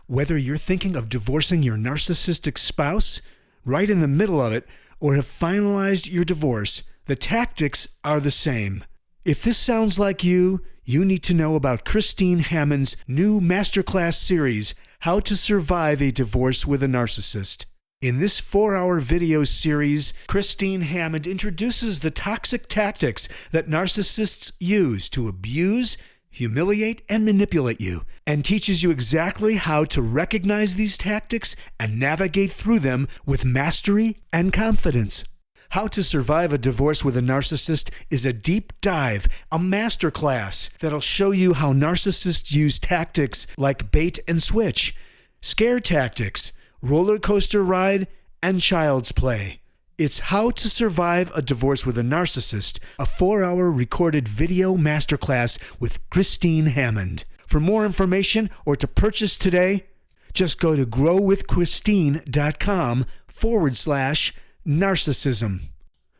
Whether you're thinking of divorcing your narcissistic spouse, right in the middle of it, or have finalized your divorce, the tactics are the same. If this sounds like you need to know about Christine Hammond's new masterclass series, How to Survive a Divorce with a Narcissist. In this 4-hour video series, Christine Hammond introduces the toxic tactics that narcissists use to abuse, humiliate, and manipulate you, and teaches you exactly how to recognize these tactics and navigate through them with mastery and confidence. How to Survive a Divorce with a Narcissist is a deep dive, a masterclass that'll show you how narcissists use tactics like bait and switch, scare tactics, roller coaster ride, and child's play. It's How to Survive a Divorce with a Narcissist, a 4-hour recorded video masterclass with Christine Hammond. For more information or to purchase today, just go to growwithchristine.com/narcissism.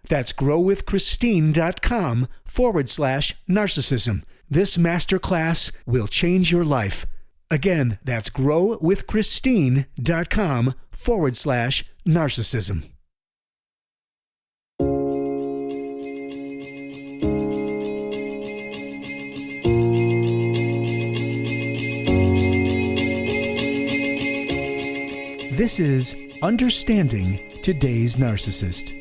That's growwithchristine.com/narcissism. This masterclass will change your life. Again, that's growwithchristine.com/narcissism. This is Understanding Today's Narcissist.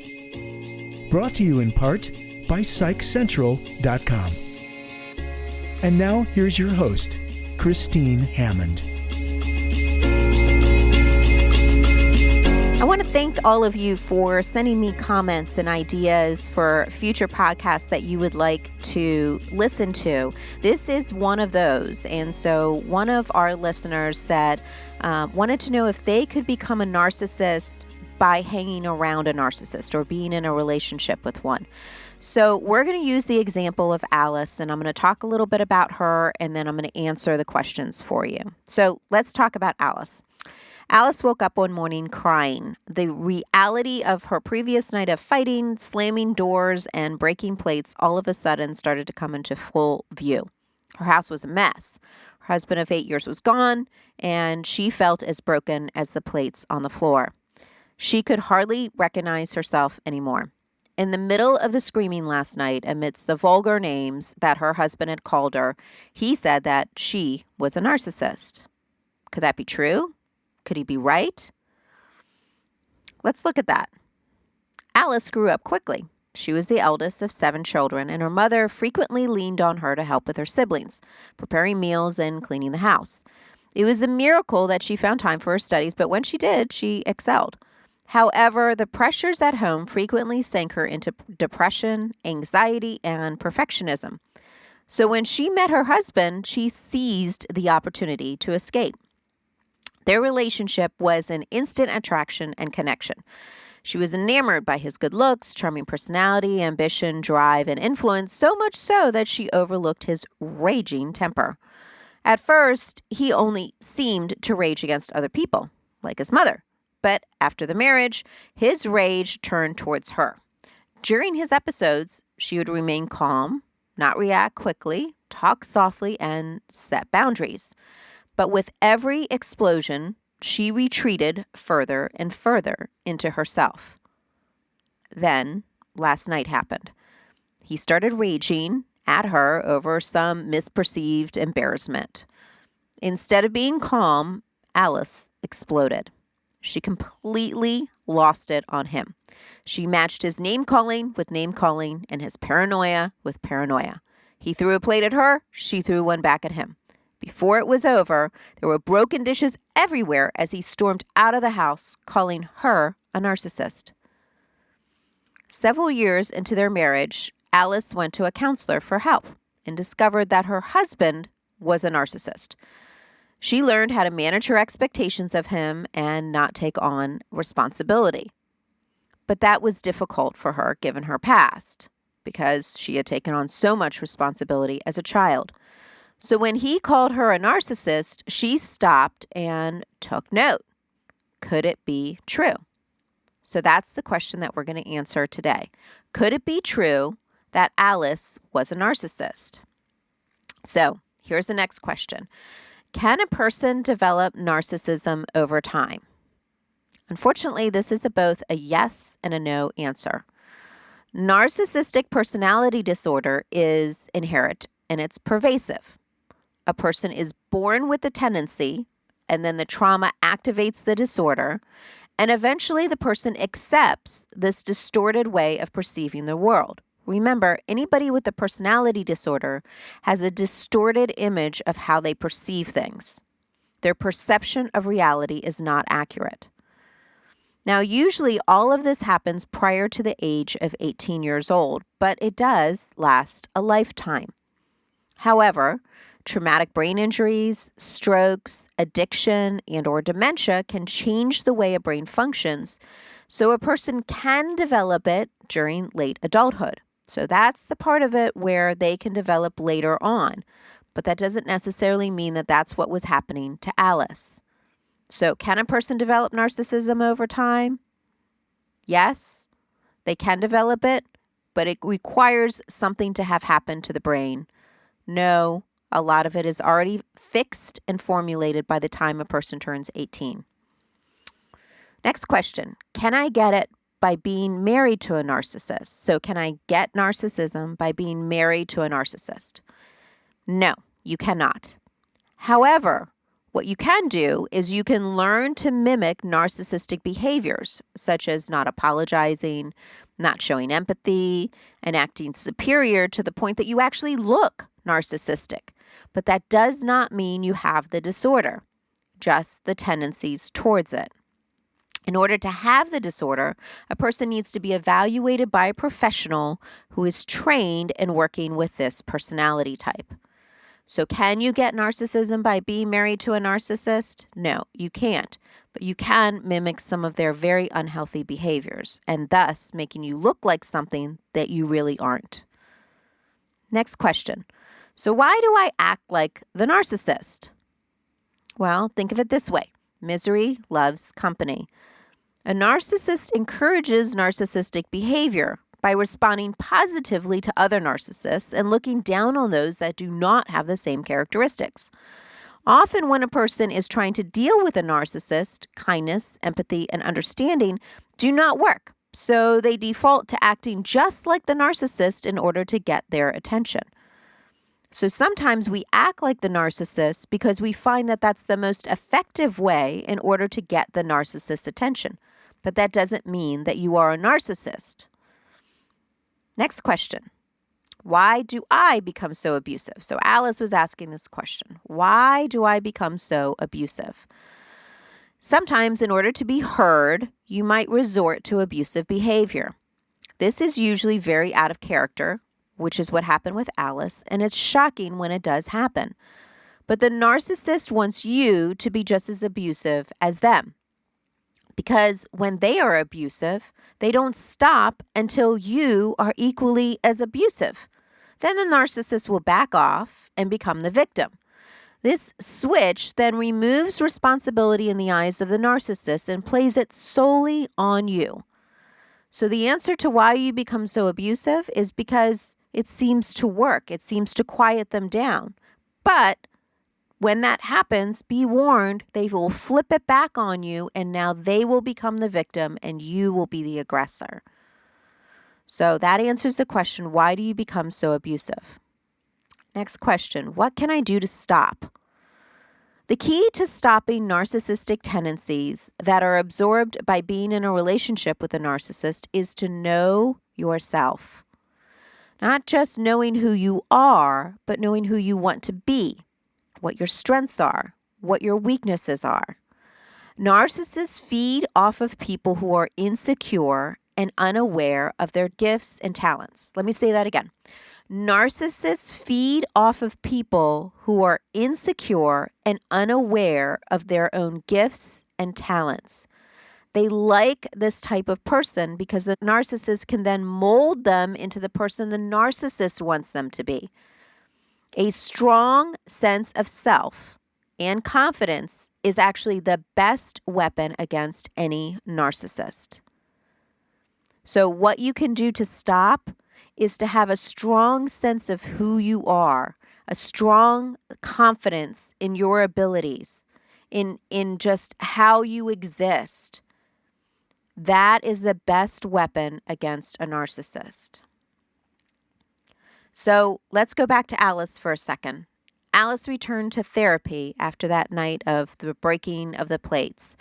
Brought to you in part by PsychCentral.com. And now here's your host, Christine Hammond. I want to thank all of you for sending me comments and ideas for future podcasts that you would like to listen to. This is one of those. And so one of our listeners said, wanted to know if they could become a narcissist by hanging around a narcissist or being in a relationship with one. So we're going to use the example of Alice, and I'm going to talk a little bit about her, and then I'm going to answer the questions for you. So let's talk about Alice. Alice woke up one morning crying. The reality of her previous night of fighting, slamming doors, and breaking plates all of a sudden started to come into full view. Her house was a mess. Her husband of 8 years was gone, and she felt as broken as the plates on the floor. She could hardly recognize herself anymore. In the middle of the screaming last night, amidst the vulgar names that her husband had called her, he said that she was a narcissist. Could that be true? Could he be right? Let's look at that. Alice grew up quickly. She was the eldest of 7 children, and her mother frequently leaned on her to help with her siblings, preparing meals and cleaning the house. It was a miracle that she found time for her studies, but when she did, she excelled. However, the pressures at home frequently sank her into depression, anxiety, and perfectionism. So when she met her husband, she seized the opportunity to escape. Their relationship was an instant attraction and connection. She was enamored by his good looks, charming personality, ambition, drive, and influence, so much so that she overlooked his raging temper. At first, he only seemed to rage against other people, like his mother. But after the marriage, his rage turned towards her. During his episodes, she would remain calm, not react quickly, talk softly, and set boundaries. But with every explosion, she retreated further and further into herself. Then, last night happened. He started raging at her over some misperceived embarrassment. Instead of being calm, Alice exploded. She completely lost it on him. She matched his name-calling with name-calling and his paranoia with paranoia. He threw a plate at her, she threw one back at him. Before it was over, there were broken dishes everywhere as he stormed out of the house, calling her a narcissist. Several years into their marriage, Alice went to a counselor for help and discovered that her husband was a narcissist. She learned how to manage her expectations of him and not take on responsibility. But that was difficult for her given her past, because she had taken on so much responsibility as a child. So when he called her a narcissist, she stopped and took note. Could it be true? So that's the question that we're going to answer today. Could it be true that Alice was a narcissist? So here's the next question. Can a person develop narcissism over time? Unfortunately, this is both a yes and a no answer. Narcissistic personality disorder is inherent and it's pervasive. A person is born with the tendency, and then the trauma activates the disorder, and eventually the person accepts this distorted way of perceiving the world. Remember, anybody with a personality disorder has a distorted image of how they perceive things. Their perception of reality is not accurate. Now, usually all of this happens prior to the age of 18 years old, but it does last a lifetime. However, traumatic brain injuries, strokes, addiction, and/or dementia can change the way a brain functions, so a person can develop it during late adulthood. So that's the part of it where they can develop later on, but that doesn't necessarily mean that that's what was happening to Alice. So can a person develop narcissism over time? Yes, they can develop it, but it requires something to have happened to the brain. No, a lot of it is already fixed and formulated by the time a person turns 18. Next question. Can I get it by being married to a narcissist? So can I get narcissism by being married to a narcissist? No, you cannot. However, what you can do is you can learn to mimic narcissistic behaviors, such as not apologizing, not showing empathy, and acting superior to the point that you actually look narcissistic. But that does not mean you have the disorder, just the tendencies towards it. In order to have the disorder, a person needs to be evaluated by a professional who is trained in working with this personality type. So can you get narcissism by being married to a narcissist? No, you can't. But you can mimic some of their very unhealthy behaviors and thus making you look like something that you really aren't. Next question. So why do I act like the narcissist? Well, think of it this way. Misery loves company. A narcissist encourages narcissistic behavior by responding positively to other narcissists and looking down on those that do not have the same characteristics. Often when a person is trying to deal with a narcissist, kindness, empathy, and understanding do not work. So they default to acting just like the narcissist in order to get their attention. So sometimes we act like the narcissist because we find that that's the most effective way in order to get the narcissist's attention. But that doesn't mean that you are a narcissist. Next question. Why do I become so abusive? So Alice was asking this question. Why do I become so abusive? Sometimes in order to be heard, you might resort to abusive behavior. This is usually very out of character, which is what happened with Alice, and it's shocking when it does happen. But the narcissist wants you to be just as abusive as them. Because when they are abusive, they don't stop until you are equally as abusive. Then the narcissist will back off and become the victim. This switch then removes responsibility in the eyes of the narcissist and plays it solely on you. So the answer to why you become so abusive is because it seems to work. It seems to quiet them down. But when that happens, be warned, they will flip it back on you, and now they will become the victim and you will be the aggressor. So that answers the question, why do you become so abusive? Next question, what can I do to stop? The key to stopping narcissistic tendencies that are absorbed by being in a relationship with a narcissist is to know yourself. Not just knowing who you are, but knowing who you want to be, what your strengths are, what your weaknesses are. Narcissists feed off of people who are insecure and unaware of their gifts and talents. Let me say that again. Narcissists feed off of people who are insecure and unaware of their own gifts and talents. They like this type of person because the narcissist can then mold them into the person the narcissist wants them to be. A strong sense of self and confidence is actually the best weapon against any narcissist. So what you can do to stop is to have a strong sense of who you are, a strong confidence in your abilities, in just how you exist. That is the best weapon against a narcissist. So let's go back to Alice for a second. Alice returned to therapy after that night of the breaking of the plates,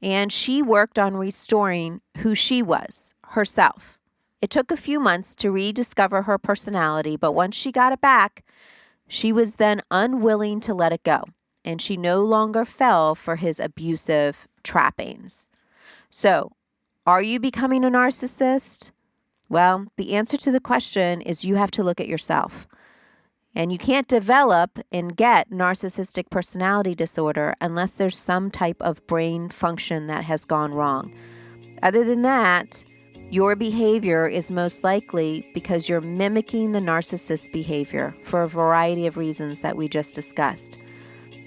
and she worked on restoring who she was, herself. It took a few months to rediscover her personality, but once she got it back, she was then unwilling to let it go, and she no longer fell for his abusive trappings. So, are you becoming a narcissist? Well, the answer to the question is you have to look at yourself. And you can't develop and get narcissistic personality disorder unless there's some type of brain function that has gone wrong. Other than that, your behavior is most likely because you're mimicking the narcissist's behavior for a variety of reasons that we just discussed.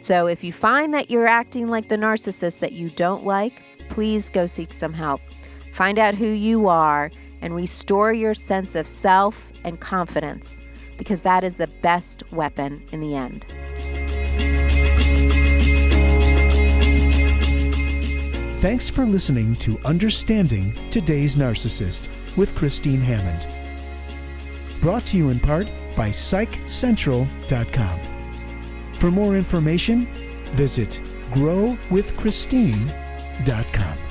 So if you find that you're acting like the narcissist that you don't like, please go seek some help. Find out who you are and restore your sense of self and confidence, because that is the best weapon in the end. Thanks for listening to Understanding Today's Narcissist with Christine Hammond. Brought to you in part by PsychCentral.com. For more information, visit growwithchristine.com.